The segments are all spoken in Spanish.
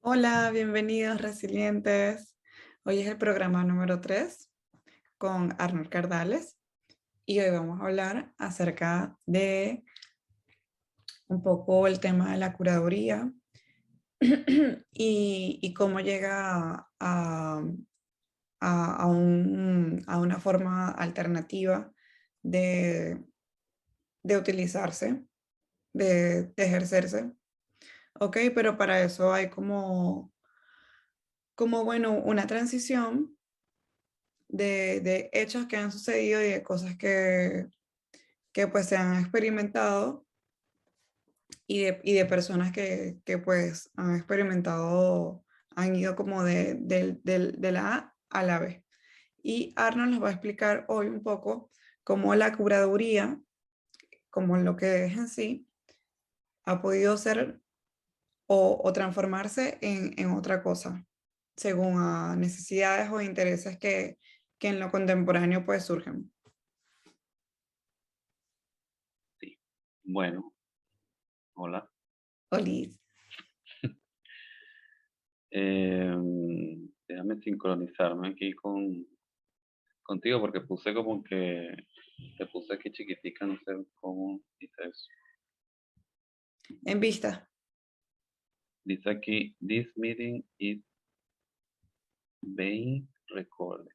Hola, bienvenidos resilientes. Hoy es el programa número 3 con Arnold Cardales y hoy vamos a hablar acerca de un poco el tema de la curaduría y cómo llega a una forma alternativa de, de utilizarse, de ejercerse. Ok, pero para eso hay como bueno, una transición de hechos que han sucedido y de cosas que pues se han experimentado y de personas que pues han experimentado, han ido como de la A a la B. Y Arnold nos va a explicar hoy un poco cómo la curaduría, como lo que es en sí, ha podido ser o transformarse en otra cosa, según a necesidades o intereses que en lo contemporáneo pues surgen. Sí. Bueno, hola. Olis. Déjame sincronizarme aquí contigo porque puse como que te puse aquí chiquitica, no sé cómo dice eso. En vista. Dice aquí, this meeting is being recorded.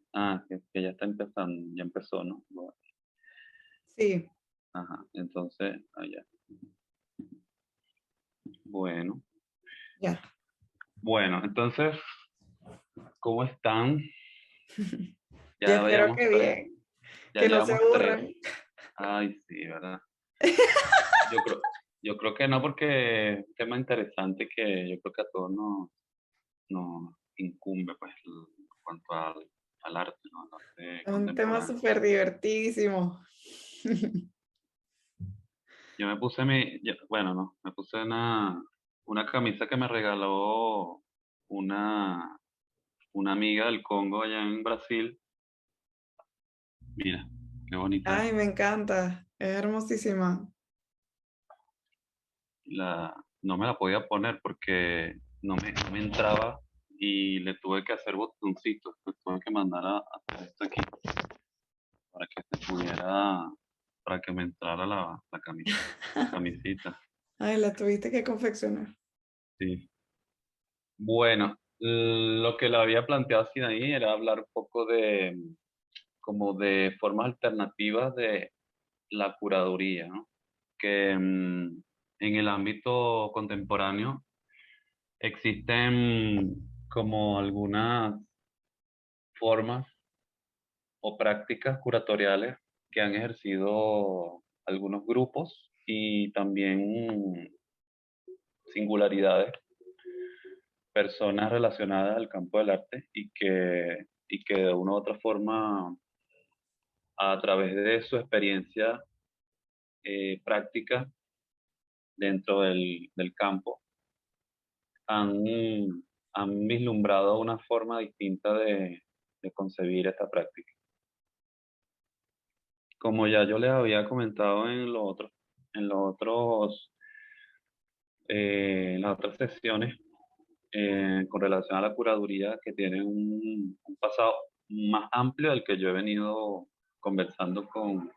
Que ya está empezando, ya empezó, ¿no? Sí, Ajá, entonces, allá. Bueno, ya. bueno, entonces, ¿cómo están? Yo Ya espero llevamos que tres, bien, ya que no se llevamos tres. aburran. Ay, sí, ¿verdad? Yo creo, yo creo que no, porque es un tema interesante que yo creo que a todos nos incumbe, pues, en cuanto al arte, ¿no? Al arte Es un tema contemporáneo. súper divertidísimo. Yo me puse bueno, no, me puse una camisa que me regaló una, una amiga del Congo allá en Brasil. Mira, qué bonita es. Ay, me encanta. Es hermosísima. No me la podía poner porque no me entraba y le tuve que hacer botoncitos, le tuve que mandar a hacer esto aquí para que se pudiera, para que me entrara la camisita. Ay, la tuviste que confeccionar. Sí. Bueno, lo que le había planteado así ahí era hablar un poco como de formas alternativas de la curaduría, ¿no? Que en el ámbito contemporáneo existen como algunas formas o prácticas curatoriales que han ejercido algunos grupos y también singularidades, personas relacionadas al campo del arte y que de una u otra forma, a través de su experiencia práctica dentro del campo, han, han vislumbrado una forma distinta de concebir esta práctica. Como ya yo les había comentado en los otros, en las otras sesiones, con relación a la curaduría, que tiene un pasado más amplio del que yo he venido conversando con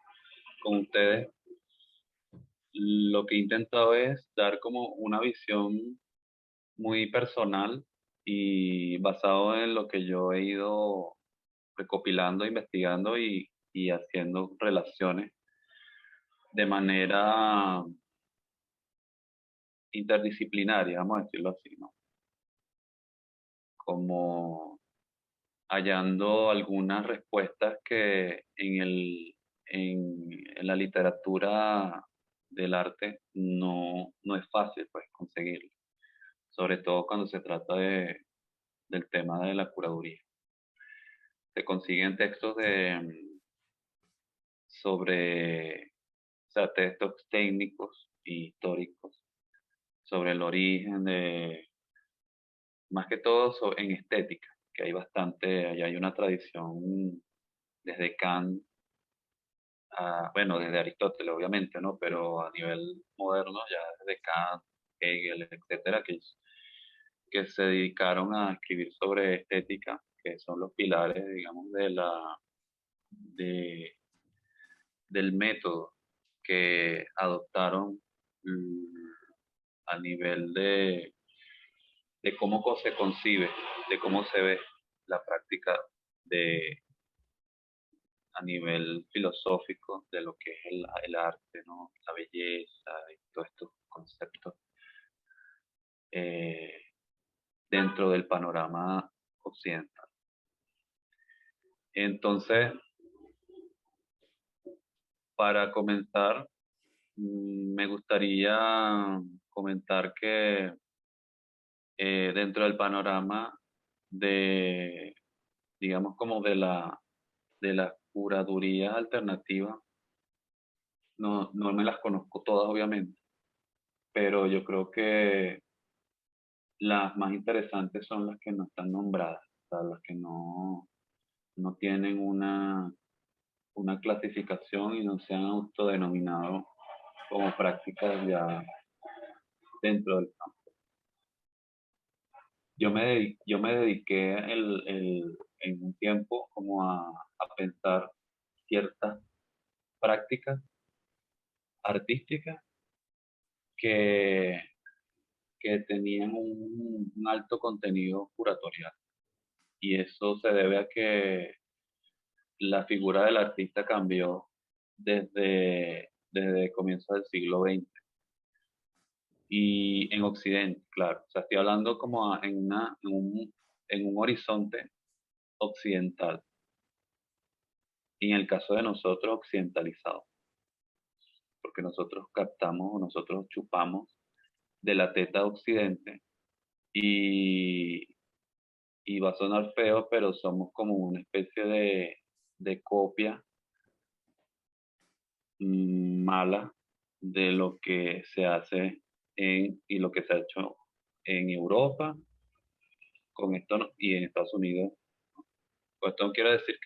ustedes, lo que he intentado es dar como una visión muy personal y basado en lo que yo he ido recopilando, investigando y haciendo relaciones de manera interdisciplinaria, vamos a decirlo así, ¿no? Como hallando algunas respuestas que en la literatura del arte no es fácil pues conseguir, sobre todo cuando se trata del tema de la curaduría. Se consiguen textos sobre, o sea, textos técnicos y históricos sobre el origen más que todo en estética, que hay bastante, allá hay una tradición desde Kant, bueno, desde Aristóteles obviamente, ¿no? Pero a nivel moderno ya desde Kant, Hegel, etcétera, que se dedicaron a escribir sobre estética, que son los pilares, digamos, de, del método que adoptaron mm, a nivel de cómo se concibe, de cómo se ve la práctica de, a nivel filosófico de lo que es el arte, ¿no? La belleza y todos estos conceptos eh, dentro del panorama occidental. Entonces, para comenzar, me gustaría comentar que dentro del panorama de, digamos, como de las curadurías alternativas, no me las conozco todas, obviamente, pero yo creo que las más interesantes son las que no están nombradas, o sea, las que no tienen una clasificación y no se han autodenominado como prácticas ya dentro del campo. Yo me dediqué en un tiempo como a pensar ciertas prácticas artísticas que, que tenían un alto contenido curatorial. Y eso se debe a que la figura del artista cambió desde comienzos del siglo XX. Y en Occidente, claro. O sea, estoy hablando como en un horizonte occidental. Y en el caso de nosotros, occidentalizado. Porque nosotros captamos, nosotros chupamos de la teta de Occidente y, y va a sonar feo, pero somos como una especie de copia mala de lo que se hace y lo que se ha hecho en Europa con esto y en Estados Unidos. Con esto no quiero decir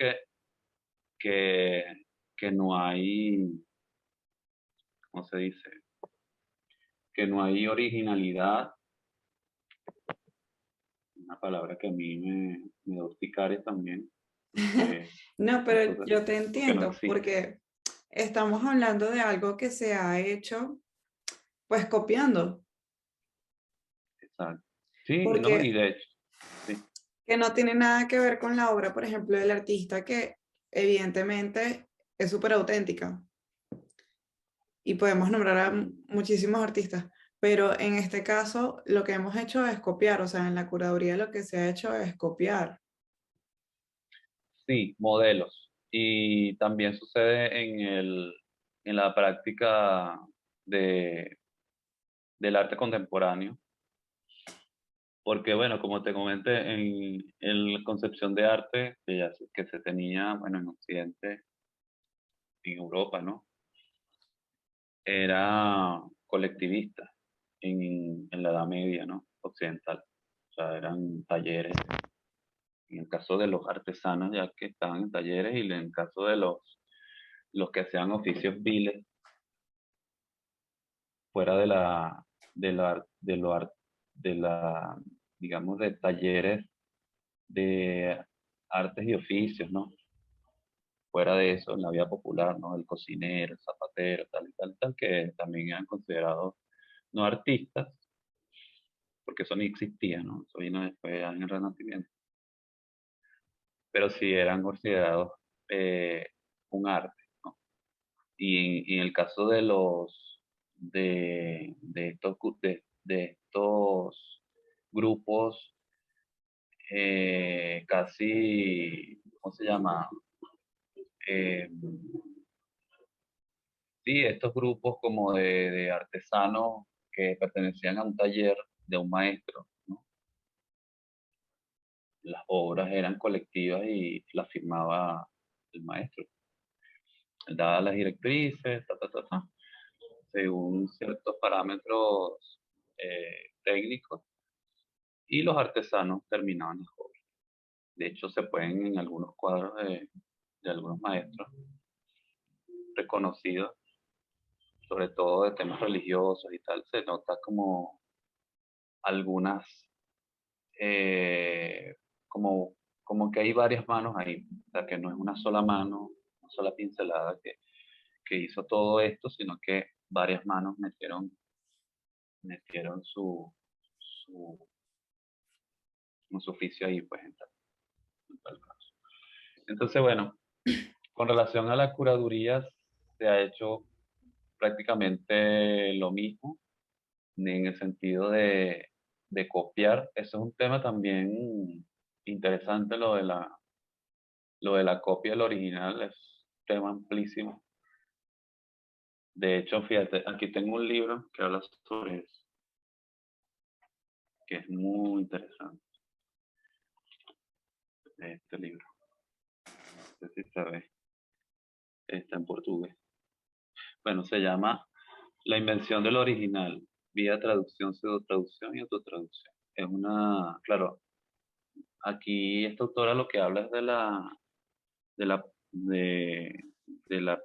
que, que no hay, ¿cómo se dice? Que no hay originalidad, una palabra que a mí me da urticaria también, No, pero entonces, yo te porque no entiendo, existe. porque estamos hablando de algo que se ha hecho, pues copiando, Exacto. Sí, no, y porque de hecho, sí, que no tiene nada que ver con la obra, por ejemplo, del artista, que evidentemente es súper auténtica y podemos nombrar a muchísimos artistas, pero en este caso lo que hemos hecho es copiar, o sea, en la curaduría lo que se ha hecho es copiar. sí, modelos. Y también sucede en la práctica de, del arte contemporáneo, porque bueno, como te comenté, en la concepción de arte que se tenía, bueno, en Occidente, en Europa, ¿no? Era colectivista en la Edad Media, ¿no? Occidental. O sea, eran talleres, en el caso de los artesanos, ya que estaban en talleres, y en el caso de los que hacían oficios viles, fuera de lo, ar- de la, digamos, de talleres de artes y oficios, ¿no? Fuera de eso, en la vida popular, ¿no? El cocinero, el zapatero, tal y tal, tal, que también eran considerados no artistas, porque eso ni existía, ¿no? Eso vino después en el Renacimiento, pero sí eran considerados eh, un arte, ¿no? Y en el caso de de estos grupos casi, ¿cómo se llama? Eh, sí, estos grupos como de artesanos que pertenecían a un taller de un maestro, ¿no? Las obras eran colectivas y las firmaba el maestro. Él daba las directrices, según ciertos parámetros técnicos, y los artesanos terminaban las obras. De hecho, se pueden en algunos cuadros de algunos maestros reconocidos, sobre todo de temas religiosos y tal, se nota como algunas, como, como que hay varias manos ahí, o sea, que no es una sola mano, una sola pincelada que hizo todo esto, sino que varias manos metieron su, su oficio ahí, pues, en tal caso. Entonces, bueno, con relación a la curaduría, se ha hecho prácticamente lo mismo, en el sentido de copiar. Eso es un tema también interesante, lo de la copia del original, es un tema amplísimo. De hecho, fíjate, aquí tengo un libro que habla sobre eso, que es muy interesante, este libro. No sé si sabes, está en portugués. Bueno, se llama La invención del original, vía traducción, pseudotraducción y autotraducción. Es una, claro, aquí esta autora lo que habla es de la, de, de la,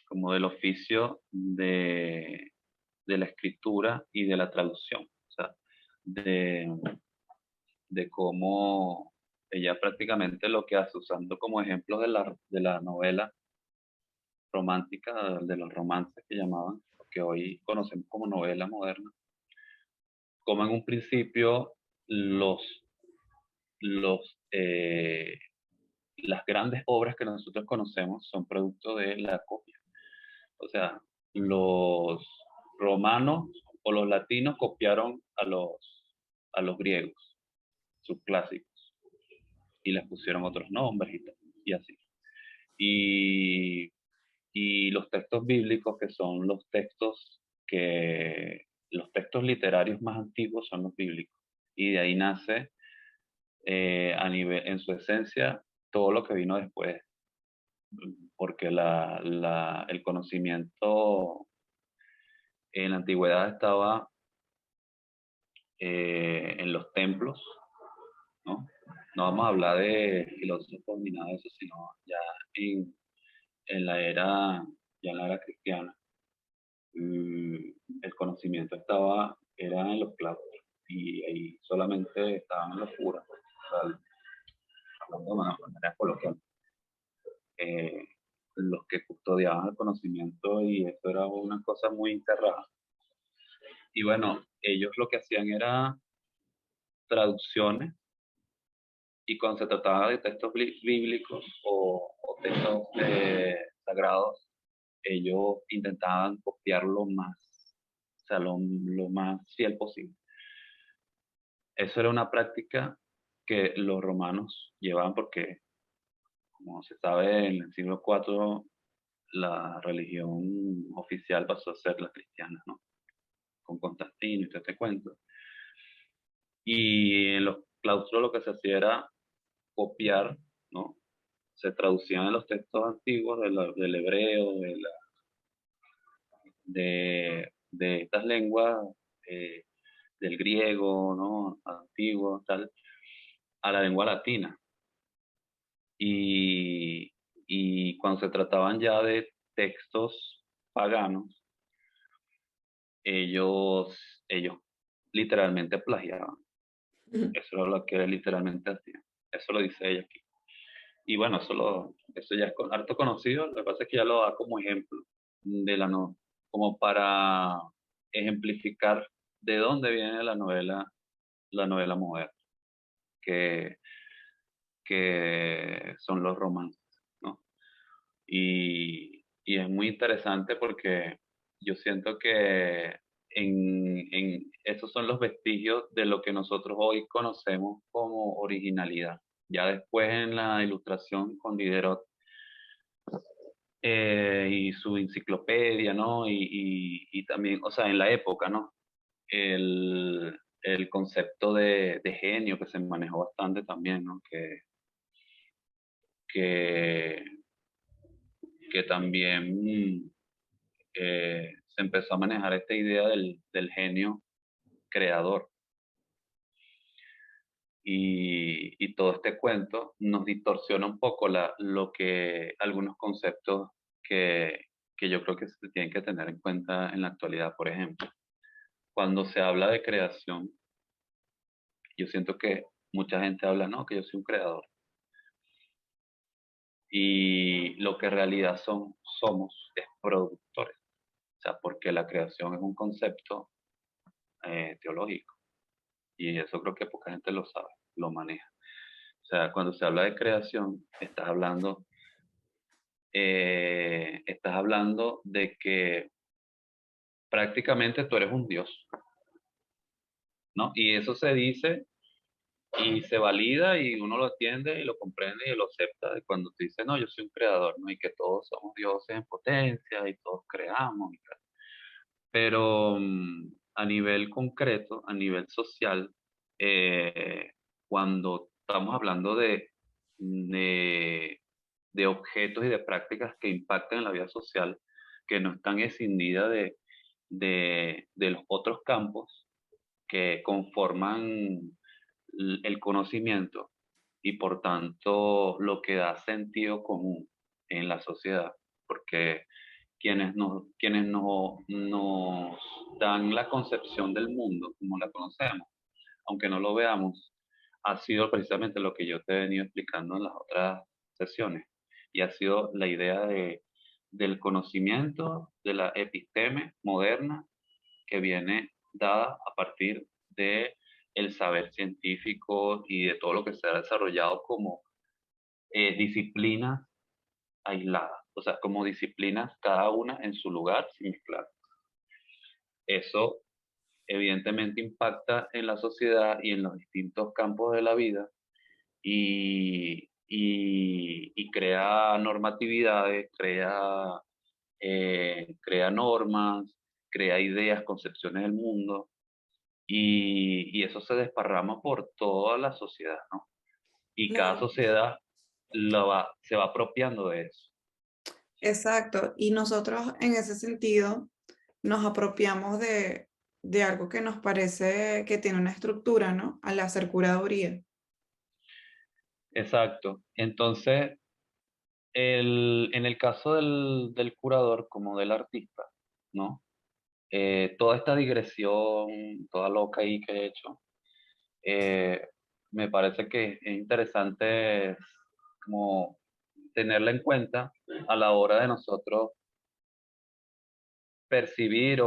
como del oficio de la escritura y de la traducción. O sea, de, de cómo ella prácticamente lo que hace, usando como ejemplos de la novela romántica, de los romances que llamaban, que hoy conocemos como novela moderna, como en un principio los, los las grandes obras que nosotros conocemos son producto de la copia. O sea, los romanos o los latinos copiaron a los griegos, sus clásicos, y les pusieron otros nombres y así. Y, y los textos bíblicos, que son los textos literarios más antiguos son los bíblicos. Y de ahí nace, en su esencia, todo lo que vino después, porque el conocimiento en la antigüedad estaba en los templos, ¿no? No vamos a hablar de filósofos ni nada de eso, sino ya en, en la era, ya en la era cristiana. El conocimiento era en los claustros y ahí solamente estaban los curas, o sea, hablando de una manera coloquial, eh, los que custodiaban el conocimiento, y esto era una cosa muy enterrada. Y bueno, ellos lo que hacían era traducciones, y cuando se trataba de textos bíblicos o textos sagrados, ellos intentaban copiar lo más, o sea, lo más fiel posible. Eso era una práctica que los romanos llevaban porque, como se sabe, en el siglo IV la religión oficial pasó a ser la cristiana, ¿no? Con Constantino y todo este cuento. Y en los claustros lo que se hacía era copiar, ¿no? Se traducían en los textos antiguos del hebreo, de estas lenguas, eh, del griego, ¿no? Antiguo, tal, a la lengua latina. Y, y cuando se trataban ya de textos paganos, ellos literalmente plagiaban. Eso era lo que literalmente hacían. Eso lo dice ella aquí. Y bueno, eso ya es harto conocido. Lo que pasa es que ya lo da como ejemplo de la no, como para ejemplificar de dónde viene la novela moderna, que, que son los romances, ¿no? Y es muy interesante porque yo siento que esos son los vestigios de lo que nosotros hoy conocemos como originalidad. Ya después en la ilustración con Diderot, y su enciclopedia, ¿no? Y también, o sea, en la época, ¿no? El concepto de genio que se manejó bastante también, ¿no? Que, que también se empezó a manejar esta idea del genio creador. Y todo este cuento nos distorsiona un poco algunos conceptos que, que yo creo que se tienen que tener en cuenta en la actualidad. Por ejemplo, cuando se habla de creación, Yo siento que mucha gente habla, no, que yo soy un creador. Y lo que en realidad somos es productores. O sea, porque la creación es un concepto teológico. Y eso creo que poca gente lo sabe, lo maneja. O sea, cuando se habla de creación, estás hablando de que prácticamente tú eres un dios, ¿no? Y eso se dice y se valida y uno lo entiende y lo comprende y lo acepta de cuando te dice, no, yo soy un creador, ¿no? Y que todos somos dioses en potencia y todos creamos y tal. Pero a nivel concreto, a nivel social, cuando estamos hablando de, de objetos y de prácticas que impactan en la vida social, que no están escindidas de los otros campos que conforman el conocimiento y por tanto lo que da sentido común en la sociedad, porque quienes nos dan la concepción del mundo como la conocemos, aunque no lo veamos, ha sido precisamente lo que yo te he venido explicando en las otras sesiones, y ha sido la idea del conocimiento, de la episteme moderna que viene dada a partir de el saber científico y de todo lo que se ha desarrollado como disciplinas aisladas, o sea, como disciplinas cada una en su lugar sin mezclar. Eso evidentemente impacta en la sociedad y en los distintos campos de la vida y crea normatividades, crea normas, crea ideas, concepciones del mundo y eso se desparrama por toda la sociedad, ¿no? Y cada Claro, sociedad se va apropiando de eso. exacto. Y nosotros en ese sentido nos apropiamos de algo que nos parece que tiene una estructura, ¿no? Al hacer curaduría. Exacto. Entonces, en el caso del curador como del artista, ¿no? Toda esta digresión, toda loca ahí que he hecho, eh, me parece que es interesante como tenerla en cuenta a la hora de nosotros percibir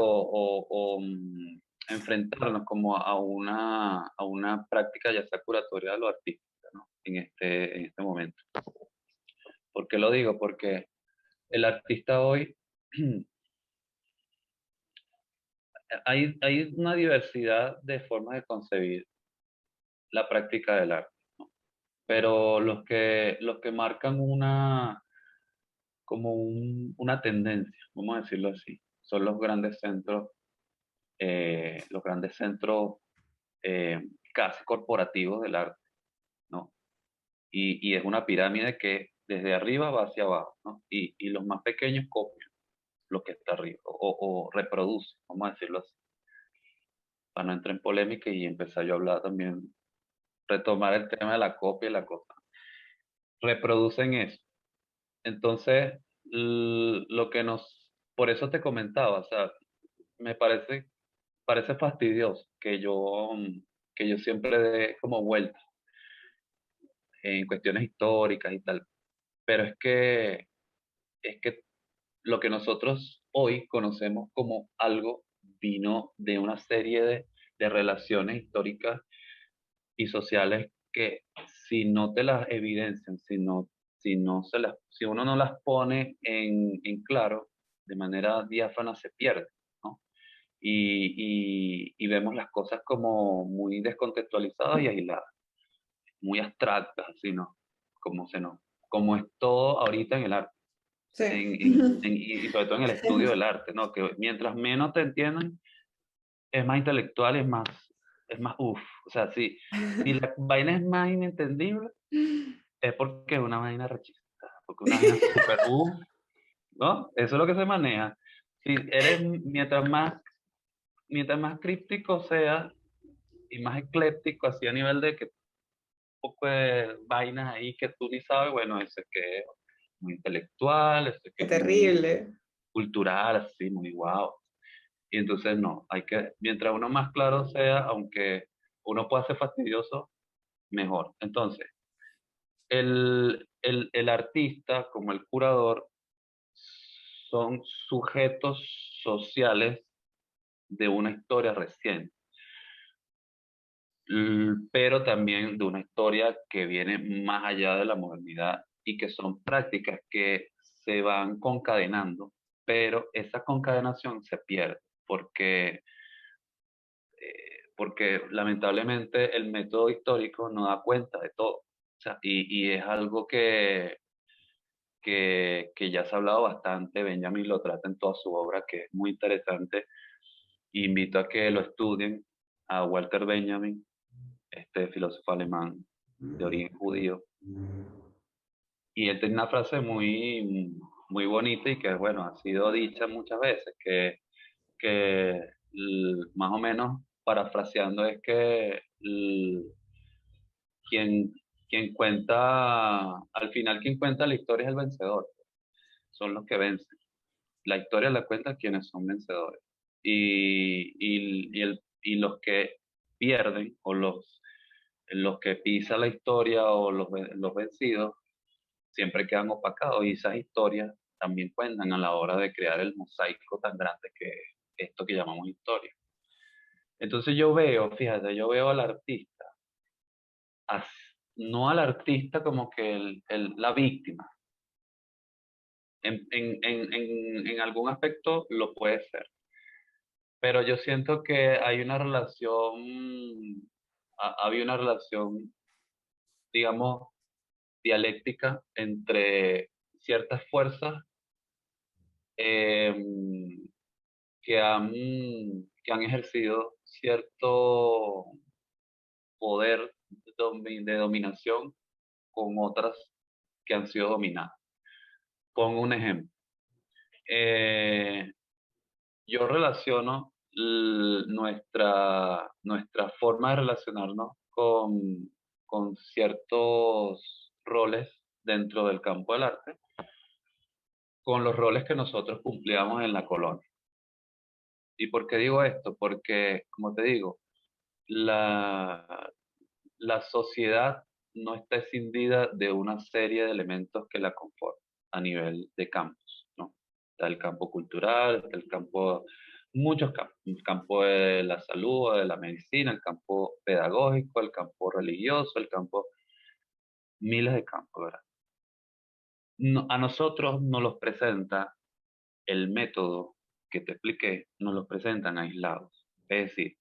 enfrentarnos como a una práctica ya sea curatoria o artística, ¿no? En este momento. ¿Por qué lo digo? Porque el artista hoy, hay una diversidad de formas de concebir la práctica del arte, ¿no? Pero los que marcan una tendencia, vamos a decirlo así, son los grandes centros casi corporativos del arte, ¿no? Y es una pirámide que desde arriba va hacia abajo, ¿no? Y los más pequeños copian lo que está arriba o reproducen, vamos a decirlo así, para no entrar en polémica y empezar yo a hablar también, retomar el tema de la copia y la cosa. Reproducen eso. Entonces, lo que por eso te comentaba, o sea, me parece fastidioso que yo siempre dé como vuelta en cuestiones históricas y tal, pero es que lo que nosotros hoy conocemos como algo vino de una serie de relaciones históricas y sociales que si no te las evidencian, si uno no las pone en claro, de manera diáfana se pierde, ¿no? Y vemos las cosas como muy descontextualizadas y aisladas, muy abstractas, así, ¿no? Como es todo ahorita en el arte Sí. y sobre todo en el estudio del arte, ¿no? Que mientras menos te entiendan, es más intelectual, es más uff. O sea, si la vaina es más inentendible, es porque es una vaina rechista, porque una vaina súper uff, ¿no? Eso es lo que se maneja. Si eres, mientras más críptico seas y más ecléctico, así a nivel de que poco de vainas ahí que tú ni sabes, bueno, eso es que es muy intelectual, eso es que Qué es muy terrible. cultural, así, muy guau. Y entonces no, mientras uno más claro sea, uno puede ser fastidioso, mejor. Entonces, el artista como el curador son sujetos sociales de una historia reciente, pero también de una historia que viene más allá de la modernidad y que son prácticas que se van concadenando, pero esa concadenación se pierde porque, porque lamentablemente el método histórico no da cuenta de todo. O sea, y es algo que ya se ha hablado bastante, Benjamin lo trata en toda su obra, que es muy interesante. Invito a que lo estudien, a Walter Benjamin, este filósofo alemán de origen judío. Y él tiene una frase muy bonita y que, bueno, ha sido dicha muchas veces, que más o menos parafraseando es que quien, quien cuenta, al final quien cuenta la historia es el vencedor, son los que vencen. La historia la cuenta quienes son vencedores. Y los que pierden o los que pisan la historia o los vencidos siempre quedan opacados y esas historias también cuentan a la hora de crear el mosaico tan grande que es esto que llamamos historia. Entonces yo veo, fíjate, yo veo al artista, no al artista como que la víctima. En algún aspecto lo puede ser, pero yo siento que hay una relación, había una relación, digamos, dialéctica entre ciertas fuerzas eh, que han ejercido cierto poder de dominación con otras que han sido dominadas. Pongo un ejemplo. Eh, yo relaciono nuestra forma de relacionarnos con ciertos roles dentro del campo del arte, con los roles que nosotros cumplíamos en la colonia. ¿Y por qué digo esto? Porque, como te digo, la, la sociedad no está escindida de una serie de elementos que la conforman a nivel de campos, ¿no? Está el campo cultural, está el campo, muchos campos, el campo de la salud, de la medicina, el campo pedagógico, el campo religioso, el campo, miles de campos, ¿verdad? A nosotros nos los presenta el método que te expliqué, nos los presentan aislados. Es decir,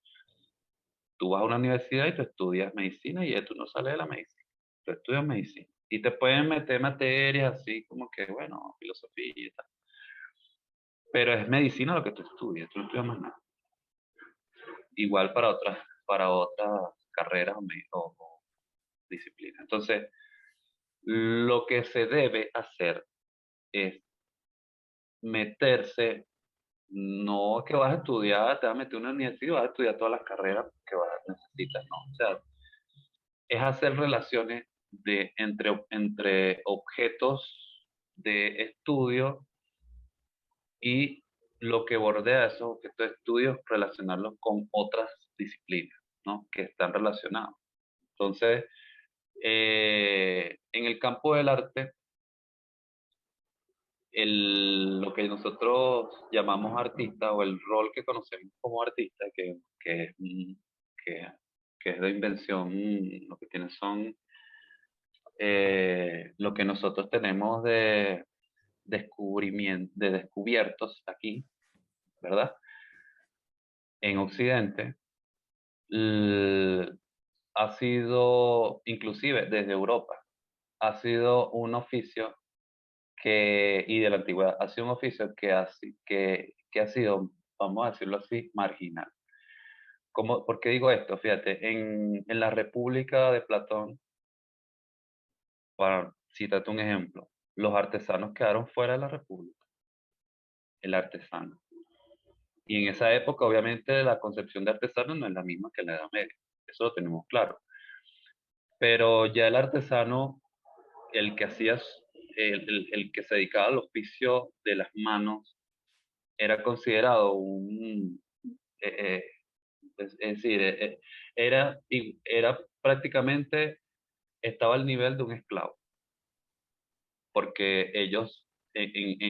tú vas a una universidad y tú estudias medicina y ya tú no sales de la medicina. Tú estudias medicina. Y te pueden meter materias así como que, bueno, filosofía y tal. Pero es medicina lo que tú estudias, tú no estudias más nada. Igual para otras carreras o disciplinas. Entonces, lo que se debe hacer es meterse, no que vas a estudiar, te vas a meter en una universidad y vas a estudiar todas las carreras que necesitas, ¿no? O sea, es hacer relaciones entre objetos de estudio y lo que bordea esos objetos de estudio, relacionarlos con otras disciplinas, ¿no? Que están relacionados. Entonces, en el campo del arte, lo que nosotros llamamos artista o el rol que conocemos como artista, que, que es de invención, lo que tiene son lo que nosotros tenemos de descubrimiento, de descubiertos aquí, ¿verdad? En Occidente, l- ha sido, inclusive desde Europa, ha sido un oficio y de la antigüedad, ha sido un oficio que ha sido, vamos a decirlo así, marginal. ¿Por qué digo esto? Fíjate, en la República de Platón, para citarte un ejemplo, los artesanos quedaron fuera de la República, el artesano. Y en esa época, obviamente, la concepción de artesano no es la misma que en la Edad Media, eso lo tenemos claro. Pero ya el artesano, el que hacía, el que se dedicaba al oficio de las manos, era considerado eh, eh, Es decir, era prácticamente, estaba al nivel de un esclavo, porque ellos